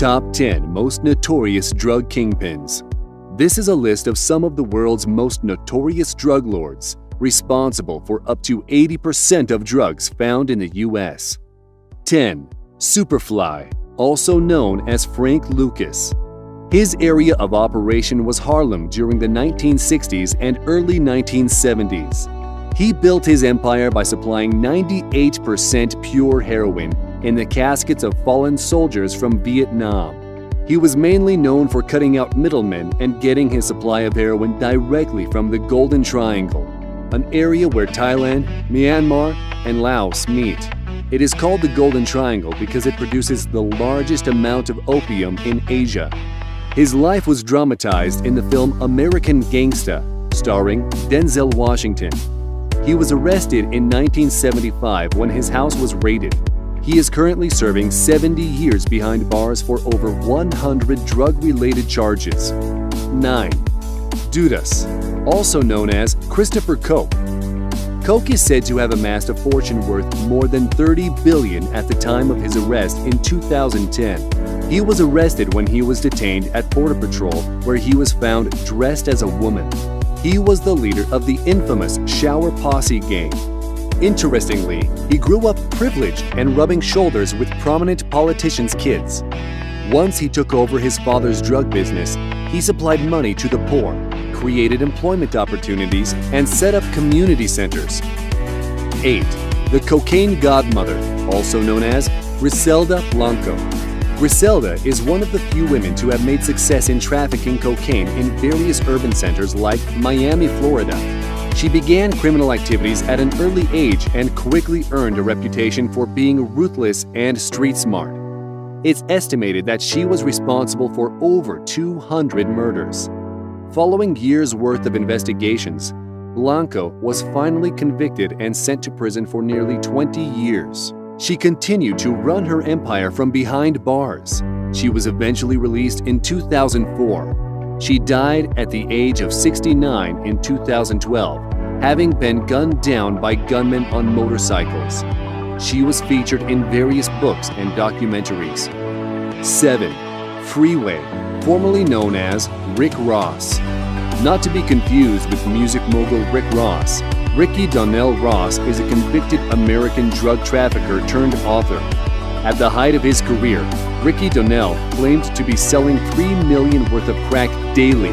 Top 10 Most Notorious Drug Kingpins. This is a list of some of the world's most notorious drug lords, responsible for up to 80% of drugs found in the U.S. 10. Superfly, also known as Frank Lucas. His area of operation was Harlem during the 1960s and early 1970s. He built his empire by supplying 98% pure heroin in the caskets of fallen soldiers from Vietnam. He was mainly known for cutting out middlemen and getting his supply of heroin directly from the Golden Triangle, an area where Thailand, Myanmar, and Laos meet. It is called the Golden Triangle because it produces the largest amount of opium in Asia. His life was dramatized in the film American Gangsta, starring Denzel Washington. He was arrested in 1975 when his house was raided. He is currently serving 70 years behind bars for over 100 drug-related charges. 9. Dudas, also known as Christopher Koch. Koch is said to have amassed a fortune worth more than $30 billion at the time of his arrest in 2010. He was arrested when he was detained at Border Patrol, where he was found dressed as a woman. He was the leader of the infamous Shower Posse gang. Interestingly, he grew up privileged and rubbing shoulders with prominent politicians' kids. Once he took over his father's drug business, he supplied money to the poor, created employment opportunities, and set up community centers. 8. The Cocaine Godmother, also known as Griselda Blanco. Griselda is one of the few women to have made success in trafficking cocaine in various urban centers like Miami, Florida. She began criminal activities at an early age and quickly earned a reputation for being ruthless and street smart. It's estimated that she was responsible for over 200 murders. Following years' worth of investigations, Blanco was finally convicted and sent to prison for nearly 20 years. She continued to run her empire from behind bars. She was eventually released in 2004. She died at the age of 69 in 2012, having been gunned down by gunmen on motorcycles. She was featured in various books and documentaries. 7. Freeway, formerly known as Rick Ross. Not to be confused with music mogul Rick Ross, Ricky Donnell Ross is a convicted American drug trafficker turned author. At the height of his career, Ricky Donnell claimed to be selling $3 million worth of crack daily.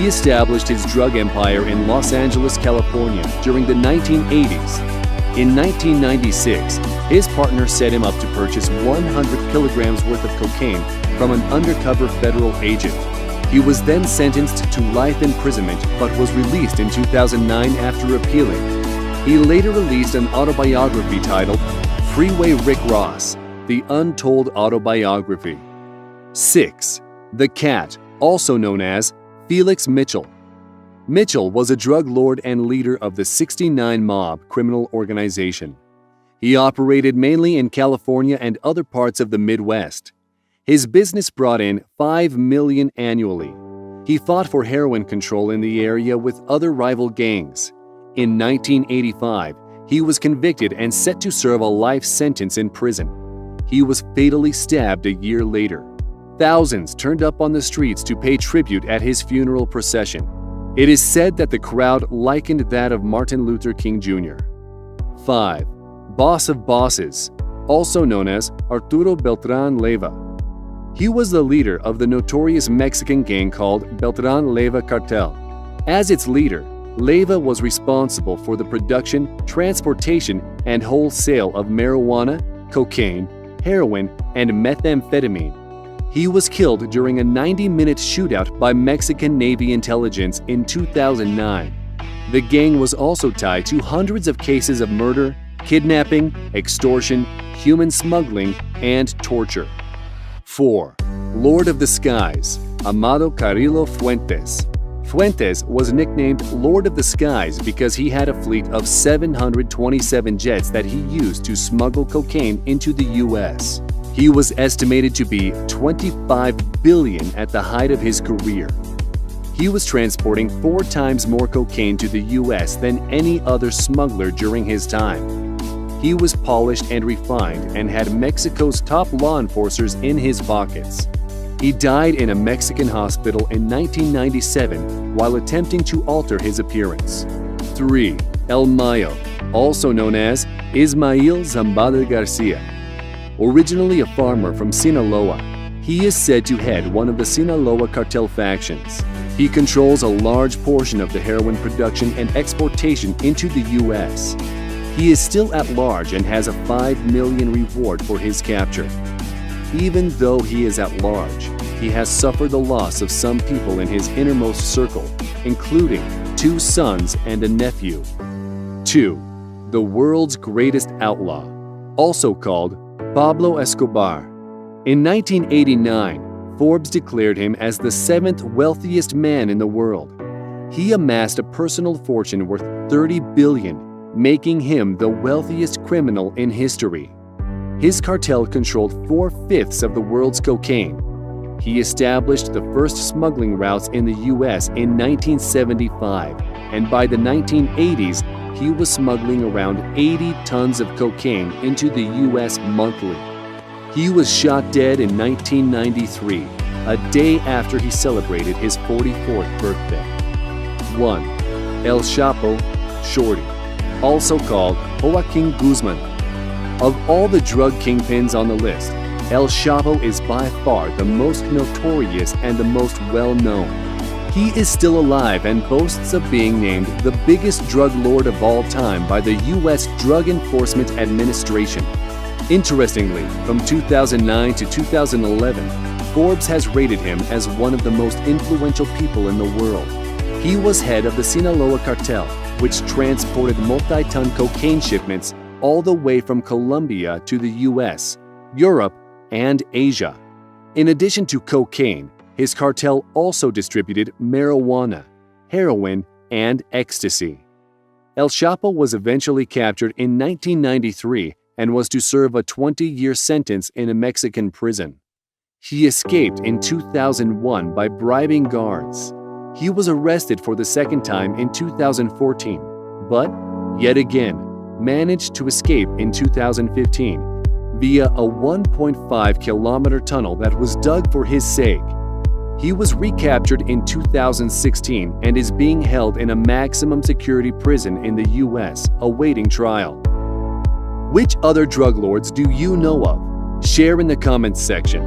He established his drug empire in Los Angeles, California during the 1980s. In 1996, his partner set him up to purchase 100 kilograms worth of cocaine from an undercover federal agent. He was then sentenced to life imprisonment but was released in 2009 after appealing. He later released an autobiography titled Freeway Rick Ross, The Untold Autobiography. 6. The Cat, also known as Felix Mitchell. Mitchell was a drug lord and leader of the 69 Mob criminal organization. He operated mainly in California and other parts of the Midwest. His business brought in $5 million annually. He fought for heroin control in the area with other rival gangs. In 1985, he was convicted and set to serve a life sentence in prison. He was fatally stabbed a year later. Thousands turned up on the streets to pay tribute at his funeral procession. It is said that the crowd likened that of Martin Luther King Jr. 5. Boss of Bosses, also known as Arturo Beltran Leyva. He was the leader of the notorious Mexican gang called Beltran Leyva Cartel. As its leader, Leyva was responsible for the production, transportation, and wholesale of marijuana, cocaine, heroin, and methamphetamine. He was killed during a 90-minute shootout by Mexican Navy intelligence in 2009. The gang was also tied to hundreds of cases of murder, kidnapping, extortion, human smuggling, and torture. 4. Lord of the Skies, Amado Carrillo Fuentes. Fuentes was nicknamed Lord of the Skies because he had a fleet of 727 jets that he used to smuggle cocaine into the U.S. He was estimated to be $25 billion at the height of his career. He was transporting 4 times more cocaine to the U.S. than any other smuggler during his time. He was polished and refined and had Mexico's top law enforcers in his pockets. He died in a Mexican hospital in 1997 while attempting to alter his appearance. 3. El Mayo, also known as Ismael Zambada Garcia. Originally a farmer from Sinaloa, he is said to head one of the Sinaloa cartel factions. He controls a large portion of the heroin production and exportation into the U.S. He is still at large and has a $5 million reward for his capture. Even though he is at large, he has suffered the loss of some people in his innermost circle, including 2 sons and a nephew. 2. The world's greatest outlaw, also called Pablo Escobar. In 1989, Forbes declared him as the 7th wealthiest man in the world. He amassed a personal fortune worth $30 billion, making him the wealthiest criminal in history. His cartel controlled 4/5 of the world's cocaine. He established the first smuggling routes in the U.S. in 1975, and by the 1980s, he was smuggling around 80 tons of cocaine into the U.S. monthly. He was shot dead in 1993, a day after he celebrated his 44th birthday. 1. El Chapo, Shorty, also called Joaquin Guzman. Of all the drug kingpins on the list, El Chapo is by far the most notorious and the most well-known. He is still alive and boasts of being named the biggest drug lord of all time by the U.S. Drug Enforcement Administration. Interestingly, from 2009 to 2011, Forbes has rated him as one of the most influential people in the world. He was head of the Sinaloa cartel, which transported multi-ton cocaine shipments all the way from Colombia to the U.S., Europe, and Asia. In addition to cocaine, his cartel also distributed marijuana, heroin, and ecstasy. El Chapo was eventually captured in 1993 and was to serve a 20-year sentence in a Mexican prison. He escaped in 2001 by bribing guards. He was arrested for the second time in 2014, but, yet again, managed to escape in 2015 via a 1.5-kilometer tunnel that was dug for his sake. He was recaptured in 2016 and is being held in a maximum security prison in the U.S. awaiting trial. Which other drug lords do you know of? Share in the comments section.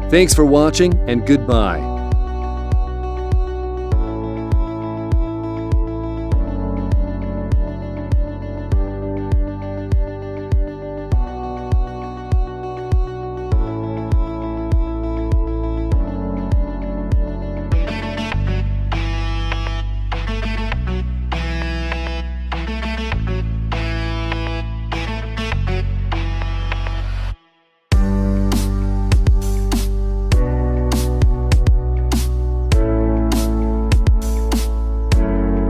Thanks for watching and goodbye.